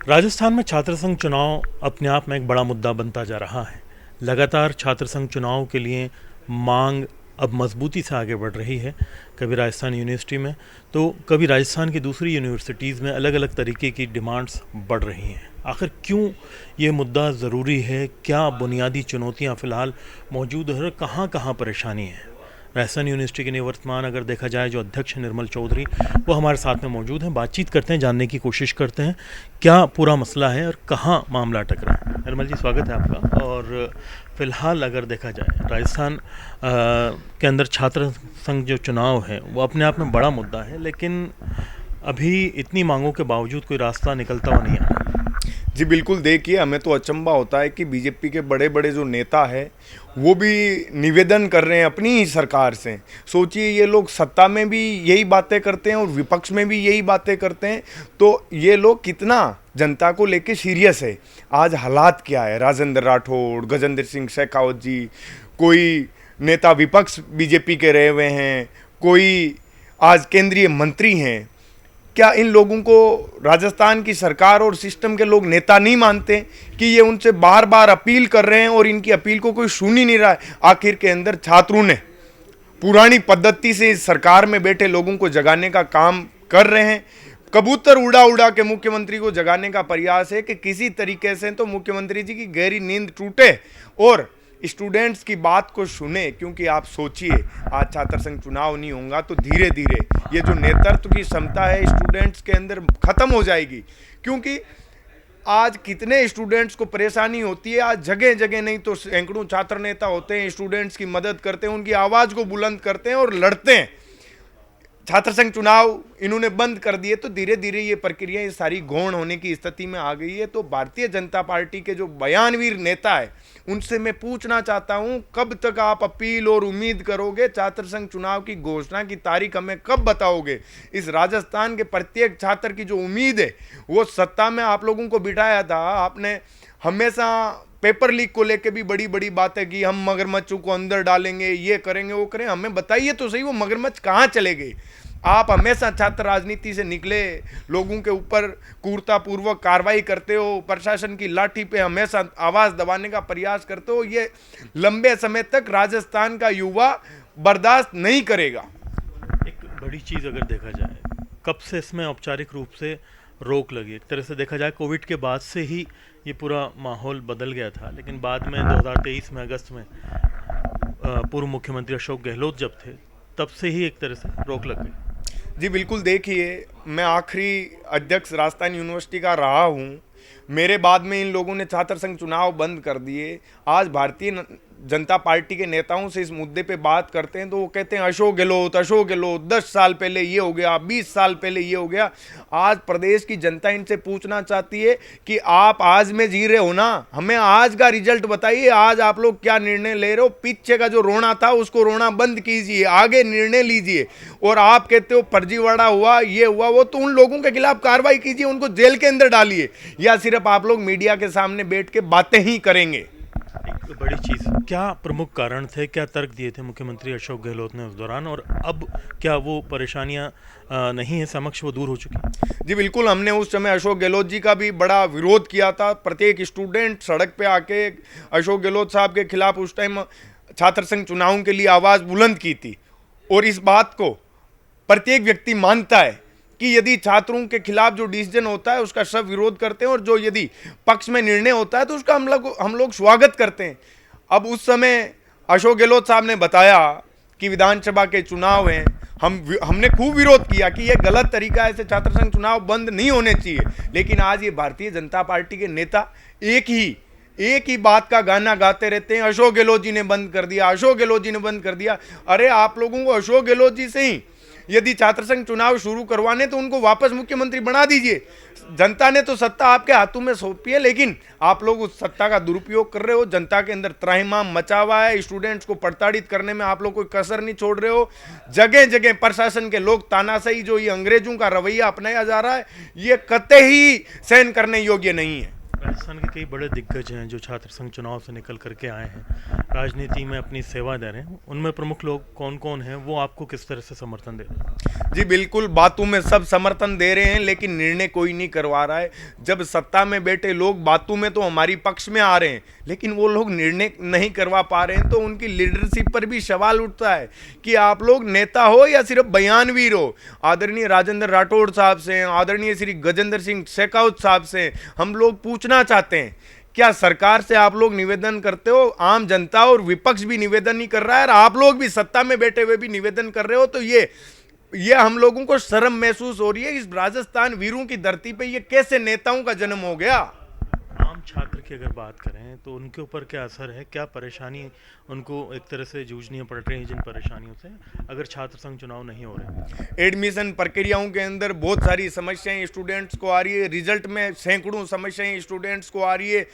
राजस्थान में छात्र संघ चुनाव अपने आप में एक बड़ा मुद्दा बनता जा रहा है। लगातार छात्र संघ चुनाव के लिए मांग अब मजबूती से आगे बढ़ रही है। कभी राजस्थान यूनिवर्सिटी में तो कभी राजस्थान की दूसरी यूनिवर्सिटीज़ में अलग अलग तरीके की डिमांड्स बढ़ रही हैं। आखिर क्यों ये मुद्दा ज़रूरी है, क्या बुनियादी चुनौतियां फ़िलहाल मौजूद है और कहाँ कहाँ परेशानी है। राजस्थान यूनिवर्सिटी के निवर्तमान अगर देखा जाए जो अध्यक्ष निर्मल चौधरी, वो हमारे साथ में मौजूद हैं। बातचीत करते हैं, जानने की कोशिश करते हैं क्या पूरा मसला है और कहाँ मामला अटक रहा है। निर्मल जी, स्वागत है आपका। और फिलहाल अगर देखा जाए राजस्थान के अंदर छात्र संघ जो चुनाव है वो अपने आप में बड़ा मुद्दा है, लेकिन अभी इतनी मांगों के बावजूद कोई रास्ता निकलता हुआ नहीं आ रहा। जी बिल्कुल, देखिए हमें तो अचंभा होता है कि बीजेपी के बड़े बड़े जो नेता हैं वो भी निवेदन कर रहे हैं अपनी ही सरकार से। सोचिए, ये लोग सत्ता में भी यही बातें करते हैं और विपक्ष में भी यही बातें करते हैं, तो ये लोग कितना जनता को लेके सीरियस है। आज हालात क्या है, राजेंद्र राठौड़, गजेंद्र सिंह शेखावत जी, कोई नेता विपक्ष बीजेपी के रहे हुए हैं, कोई आज केंद्रीय मंत्री हैं। क्या इन लोगों को राजस्थान की सरकार और सिस्टम के लोग नेता नहीं मानते कि ये उनसे बार बार अपील कर रहे हैं और इनकी अपील को कोई सुन ही नहीं रहा है। आखिर के अंदर छात्रों ने पुरानी पद्धति से इस सरकार में बैठे लोगों को जगाने का काम कर रहे हैं। कबूतर उड़ा उड़ा के मुख्यमंत्री को जगाने का प्रयास है कि किसी तरीके से तो मुख्यमंत्री जी की गहरी नींद टूटे और स्टूडेंट्स की बात को सुने। क्योंकि आप सोचिए, आज छात्र संघ चुनाव नहीं होगा तो धीरे धीरे ये जो नेतृत्व की क्षमता है स्टूडेंट्स के अंदर खत्म हो जाएगी। क्योंकि आज कितने स्टूडेंट्स को परेशानी होती है, आज जगह जगह नहीं तो सैकड़ों छात्र नेता होते हैं, स्टूडेंट्स की मदद करते हैं, उनकी आवाज़ को बुलंद करते हैं और लड़ते हैं। छात्र संघ चुनाव इन्होंने बंद कर दिए तो धीरे धीरे ये प्रक्रिया सारी गौण होने की स्थिति में आ गई है। तो भारतीय जनता पार्टी के जो बयानवीर नेता है उनसे मैं पूछना चाहता हूं, कब तक आप अपील और उम्मीद करोगे? छात्र संघ चुनाव की घोषणा की तारीख हमें कब बताओगे? इस राजस्थान के प्रत्येक छात्र की जो उम्मीद है, वो सत्ता में आप लोगों को बिठाया था। आपने हमेशा पेपर लीक को लेके भी बड़ी बड़ी बातें की, हम मगरमच्छों को अंदर डालेंगे, ये करेंगे, वो करें। हमें बताइए तो सही, वो मगरमच्छ कहाँ चले गए? आप हमेशा छात्र राजनीति से निकले, लोगों के ऊपर क्रूरतापूर्वक कार्रवाई करते हो, प्रशासन की लाठी पे हमेशा आवाज़ दबाने का प्रयास करते हो। ये लंबे समय तक राजस्थान का युवा बर्दाश्त नहीं करेगा। एक बड़ी चीज़ अगर देखा जाए, कब से इसमें औपचारिक रूप से रोक लगी? एक तरह से देखा जाए कोविड के बाद से ही ये पूरा माहौल बदल गया था, लेकिन बाद में 2023 में अगस्त में पूर्व मुख्यमंत्री अशोक गहलोत जब थे, तब से ही एक तरह से रोक लग गई। जी बिल्कुल, देखिए मैं आखिरी अध्यक्ष राजस्थान यूनिवर्सिटी का रहा हूँ। मेरे बाद में इन लोगों ने छात्र संघ चुनाव बंद कर दिए। आज भारतीय जनता पार्टी के नेताओं से इस मुद्दे पे बात करते हैं तो वो कहते हैं अशोक गहलोत 10 साल पहले ये हो गया, 20 साल पहले ये हो गया। आज प्रदेश की जनता इनसे पूछना चाहती है कि आप आज में जी रहे हो ना, हमें आज का रिजल्ट बताइए। आज आप लोग क्या निर्णय ले रहे हो? पीछे का जो रोना था उसको रोना बंद कीजिए, आगे निर्णय लीजिए। और आप कहते हो फर्जीवाड़ा हुआ, ये हुआ, वो, तो उन लोगों के खिलाफ कार्रवाई कीजिए, उनको जेल के अंदर डालिए। या सिर्फ आप लोग मीडिया के सामने बैठ के बातें ही करेंगे? एक बड़ी चीज़, क्या प्रमुख कारण थे, क्या तर्क दिए थे मुख्यमंत्री अशोक गहलोत ने उस दौरान, और अब क्या वो परेशानियां नहीं है समक्ष, वो दूर हो चुकी? जी बिल्कुल, हमने उस समय अशोक गहलोत जी का भी बड़ा विरोध किया था। प्रत्येक स्टूडेंट सड़क पे आके अशोक गहलोत साहब के खिलाफ उस टाइम छात्र संघ चुनावों के लिए आवाज़ बुलंद की थी। और इस बात को प्रत्येक व्यक्ति मानता है कि यदि छात्रों के खिलाफ जो डिसीजन होता है उसका सब विरोध करते हैं, और जो यदि पक्ष में निर्णय होता है तो उसका हम लोग स्वागत करते हैं। अब उस समय अशोक गहलोत साहब ने बताया कि विधानसभा के चुनाव हैं, हमने खूब विरोध किया कि यह गलत तरीका है, ऐसे छात्र संघ चुनाव बंद नहीं होने चाहिए। लेकिन आज ये भारतीय जनता पार्टी के नेता एक ही बात का गाना गाते रहते हैं, अशोक गहलोत जी ने बंद कर दिया, अशोक गहलोत जी ने बंद कर दिया। अरे आप लोगों को अशोक गहलोत जी से ही यदि छात्र संघ चुनाव शुरू करवाने तो उनको वापस मुख्यमंत्री बना दीजिए। जनता ने तो सत्ता आपके हाथों में सौंपी है, लेकिन आप लोग उस सत्ता का दुरुपयोग कर रहे हो। जनता के अंदर त्राहिमाम मचा हुआ है, स्टूडेंट्स को प्रताड़ित करने में आप लोग कोई कसर नहीं छोड़ रहे हो। जगह जगह प्रशासन के लोग तानाशाही, जो ये अंग्रेजों का रवैया अपनाया जा रहा है, ये कतई सहन करने योग्य नहीं है। राजस्थान के कई बड़े दिग्गज हैं जो छात्र संघ चुनाव से निकल करके आए हैं, राजनीति में अपनी सेवा दे रहे हैं। उनमें प्रमुख लोग कौन कौन हैं, वो आपको किस तरह से समर्थन दे रहे हैं? जी बिल्कुल, बातों में सब समर्थन दे रहे हैं लेकिन निर्णय कोई नहीं करवा रहा है। जब सत्ता में बैठे लोग बातों में तो हमारी पक्ष में आ रहे हैं लेकिन वो लोग निर्णय नहीं करवा पा रहे हैं, तो उनकी लीडरशिप पर भी सवाल उठता है कि आप लोग नेता हो या सिर्फ बयानवीर हो। आदरणीय राजेंद्र राठौड़ साहब से, आदरणीय श्री गजेंद्र सिंह शेखावत साहब से हम लोग पूछना चाहते हैं, क्या सरकार से आप लोग निवेदन करते हो? आम जनता और विपक्ष भी निवेदन नहीं कर रहा है और आप लोग भी सत्ता में बैठे हुए भी निवेदन कर रहे हो, तो ये हम लोगों को शर्म महसूस हो रही है। इस राजस्थान वीरों की धरती पे ये कैसे नेताओं का जन्म हो गया? आम छात्र की अगर बात करें तो उनके ऊपर क्या असर है, क्या परेशानी उनको एक तरह से जूझनी पड़ रही है जिन परेशानियों से, अगर छात्र संघ चुनाव नहीं हो रहे? एडमिशन प्रक्रियाओं के अंदर बहुत सारी समस्याएं स्टूडेंट्स को आ रही है, रिजल्ट में सैकड़ों समस्याएं स्टूडेंट्स को आ रही है।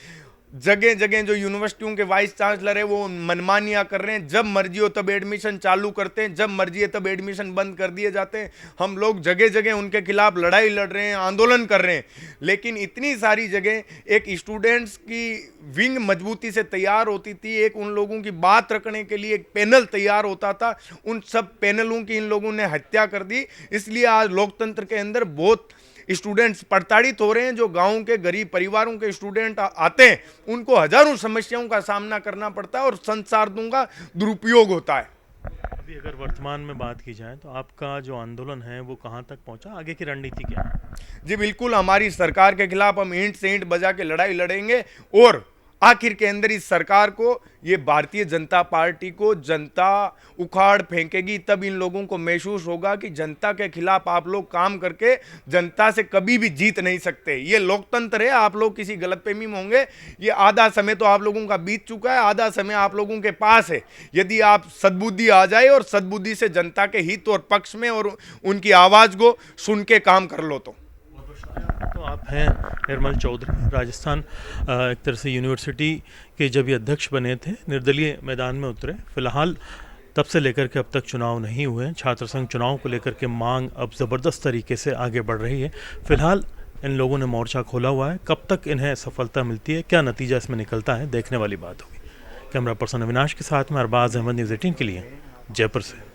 जगह जगह जो यूनिवर्सिटियों के वाइस चांसलर है वो मनमानियां कर रहे हैं, जब मर्जी हो तब एडमिशन चालू करते हैं, जब मर्जी है तब एडमिशन बंद कर दिए जाते हैं। हम लोग जगह जगह उनके खिलाफ लड़ाई लड़ रहे हैं, आंदोलन कर रहे हैं, लेकिन इतनी सारी जगह एक स्टूडेंट्स की विंग मजबूती से तैयार होती थी, एक उन लोगों की बात रखने के लिए एक पैनल तैयार होता था, उन सब पैनलों की इन लोगों ने हत्या कर दी। इसलिए आज लोकतंत्र के अंदर बहुत स्टूडेंट्स प्रताड़ित हो रहे हैं। जो गांव के गरीब परिवारों के स्टूडेंट आते हैं उनको हजारों समस्याओं का सामना करना पड़ता है और संसाधनों का दुरुपयोग होता है। अभी अगर वर्तमान में बात की जाए तो आपका जो आंदोलन है वो कहाँ तक पहुंचा, आगे की रणनीति क्या है? जी बिल्कुल, हमारी सरकार के खिलाफ हम ईंट से ईंट बजा के लड़ाई लड़ेंगे और आखिर के अंदर इस सरकार को, ये भारतीय जनता पार्टी को जनता उखाड़ फेंकेगी। तब इन लोगों को महसूस होगा कि जनता के खिलाफ आप लोग काम करके जनता से कभी भी जीत नहीं सकते। ये लोकतंत्र है, आप लोग किसी गलतफहमी में होंगे। ये आधा समय तो आप लोगों का बीत चुका है, आधा समय आप लोगों के पास है। यदि आप सद्बुद्धि आ जाए और सद्बुद्धि से जनता के हित और पक्ष में और उनकी आवाज़ को सुन के काम कर लो। तो आप हैं निर्मल चौधरी, राजस्थान एक तरह से यूनिवर्सिटी के जब ये अध्यक्ष बने थे, निर्दलीय मैदान में उतरे। फिलहाल तब से लेकर के अब तक चुनाव नहीं हुए। छात्र संघ चुनाव को लेकर के मांग अब ज़बरदस्त तरीके से आगे बढ़ रही है। फिलहाल इन लोगों ने मोर्चा खोला हुआ है, कब तक इन्हें सफलता मिलती है, क्या नतीजा इसमें निकलता है, देखने वाली बात होगी। कैमरा पर्सन अविनाश के साथ में अरबाज अहमद, न्यूज़ 18 के लिए जयपुर से।